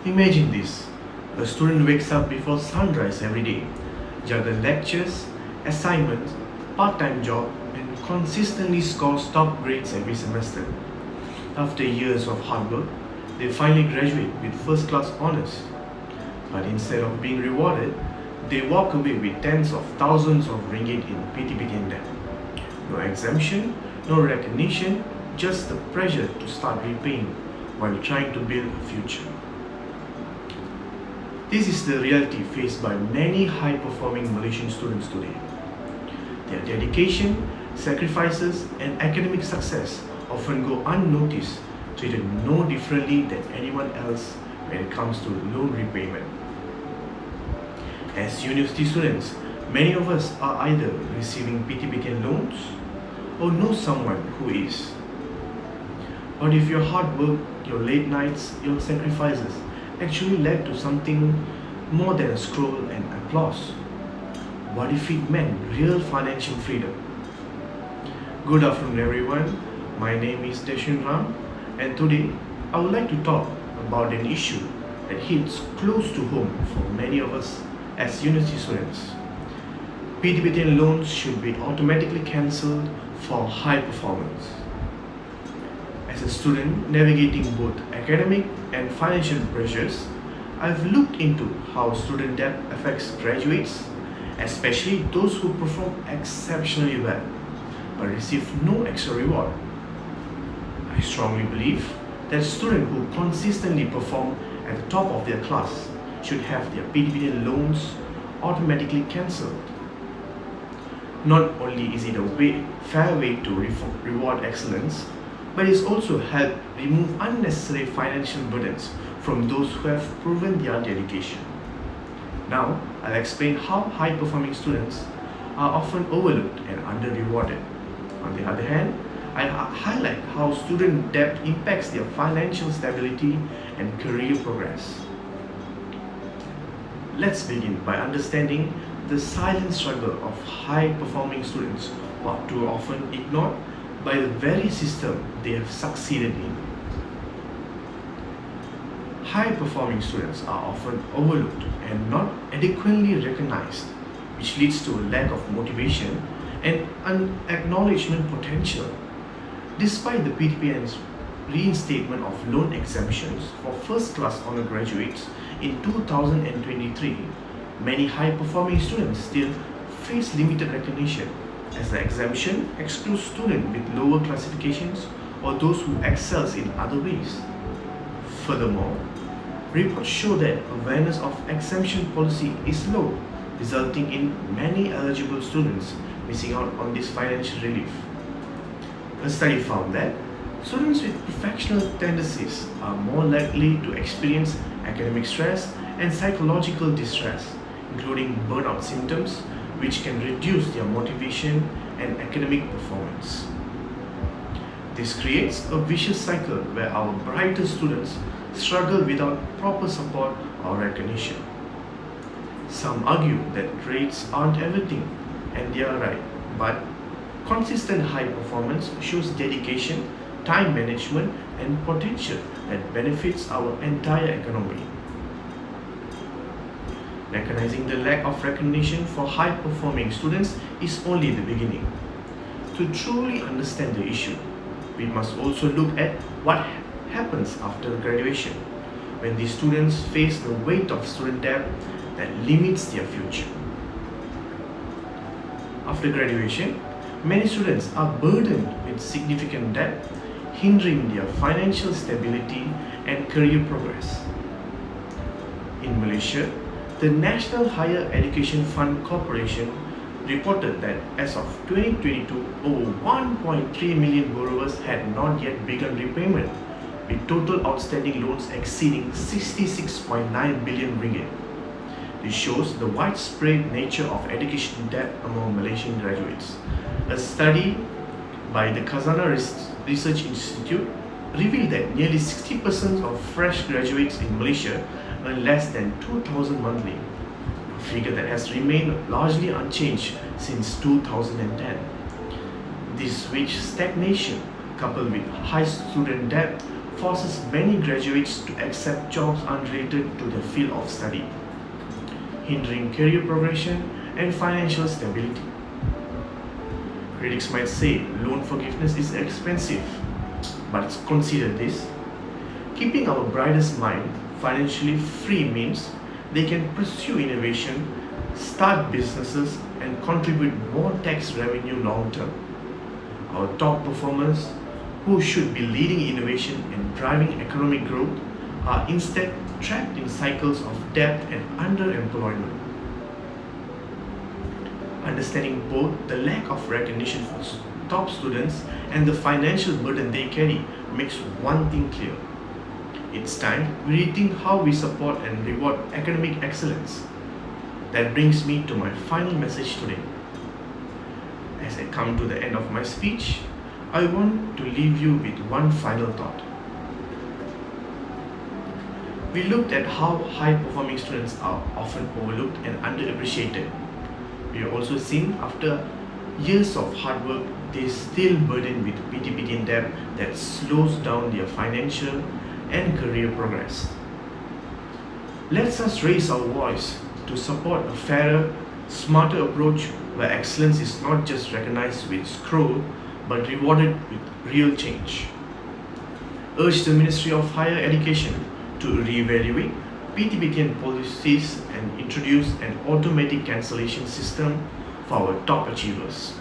Imagine this. A student wakes up before sunrise every day, juggles lectures, assignments, part-time job, and consistently scores top grades every semester. After years of hard work, they finally graduate with first-class honors. But instead of being rewarded, they walk away with tens of thousands of ringgit in PTPTN debt. No exemption, no recognition, just the pressure to start repaying while trying to build a future. This is the reality faced by many high-performing Malaysian students today. Their dedication, sacrifices, and academic success often go unnoticed, treated no differently than anyone else when it comes to loan repayment. As university students, many of us are either receiving PTPTN loans or know someone who is. But if your hard work, your late nights, your sacrifices actually led to something more than a scroll and applause? What if it meant real financial freedom? Good afternoon everyone, my name is Deshin Ram, and today I would like to talk about an issue that hits close to home for many of us as university students. PTPTN loans should be automatically cancelled for high performance. As a student navigating both academic and financial pressures, I've looked into how student debt affects graduates, especially those who perform exceptionally well but receive no extra reward. I strongly believe that students who consistently perform at the top of their class should have their PTPTN loans automatically cancelled. Not only is it a fair way to reward excellence, but it also helps remove unnecessary financial burdens from those who have proven their dedication. Now, I'll explain how high-performing students are often overlooked and under-rewarded. On the other hand, I'll highlight how student debt impacts their financial stability and career progress. Let's begin by understanding the silent struggle of high-performing students who are too often ignored by the very system they have succeeded in. High-performing students are often overlooked and not adequately recognized, which leads to a lack of motivation and unacknowledgement potential. Despite the PTPN's reinstatement of loan exemptions for first-class honor graduates in 2023, many high-performing students still face limited recognition, as the exemption excludes students with lower classifications or those who excel in other ways. Furthermore, reports show that awareness of exemption policy is low, resulting in many eligible students missing out on this financial relief. A study found that students with perfectionist tendencies are more likely to experience academic stress and psychological distress, including burnout symptoms, which can reduce their motivation and academic performance. This creates a vicious cycle where our brighter students struggle without proper support or recognition. Some argue that grades aren't everything, and they are right, but consistent high performance shows dedication, time management, and potential that benefits our entire economy. Recognizing the lack of recognition for high-performing students is only the beginning. To truly understand the issue, we must also look at what happens after graduation, when these students face the weight of student debt that limits their future. After graduation, many students are burdened with significant debt, hindering their financial stability and career progress. In Malaysia, the National Higher Education Fund Corporation reported that as of 2022, over 1.3 million borrowers had not yet begun repayment, with total outstanding loans exceeding 66.9 billion ringgit. This shows the widespread nature of education debt among Malaysian graduates. A study by the Khazanah Research Institute revealed that nearly 60% of fresh graduates in Malaysia earn less than 2,000 monthly, a figure that has remained largely unchanged since 2010. This wage stagnation, coupled with high student debt, forces many graduates to accept jobs unrelated to their field of study, hindering career progression and financial stability. Critics might say loan forgiveness is expensive, but consider this. Keeping our brightest mind financially free means they can pursue innovation, start businesses, and contribute more tax revenue long term. Our top performers, who should be leading innovation and driving economic growth, are instead trapped in cycles of debt and underemployment. Understanding both the lack of recognition for top students and the financial burden they carry makes one thing clear. It's time we rethink how we support and reward academic excellence. That brings me to my final message today. As I come to the end of my speech, I want to leave you with one final thought. We looked at how high-performing students are often overlooked and underappreciated. We have also seen after years of hard work, they still burdened with PTPTN debt that slows down their financial and career progress. Let us raise our voice to support a fairer, smarter approach where excellence is not just recognized with scroll but rewarded with real change. Urge the Ministry of Higher Education to reevaluate PTPTN policies and introduce an automatic cancellation system for our top achievers.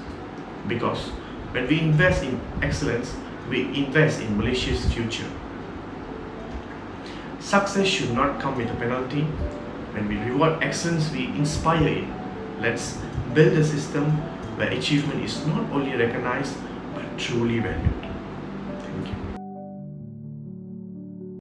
Because when we invest in excellence, we invest in Malaysia's future. Success should not come with a penalty. When we reward excellence, we inspire it. Let's build a system where achievement is not only recognized but truly valued.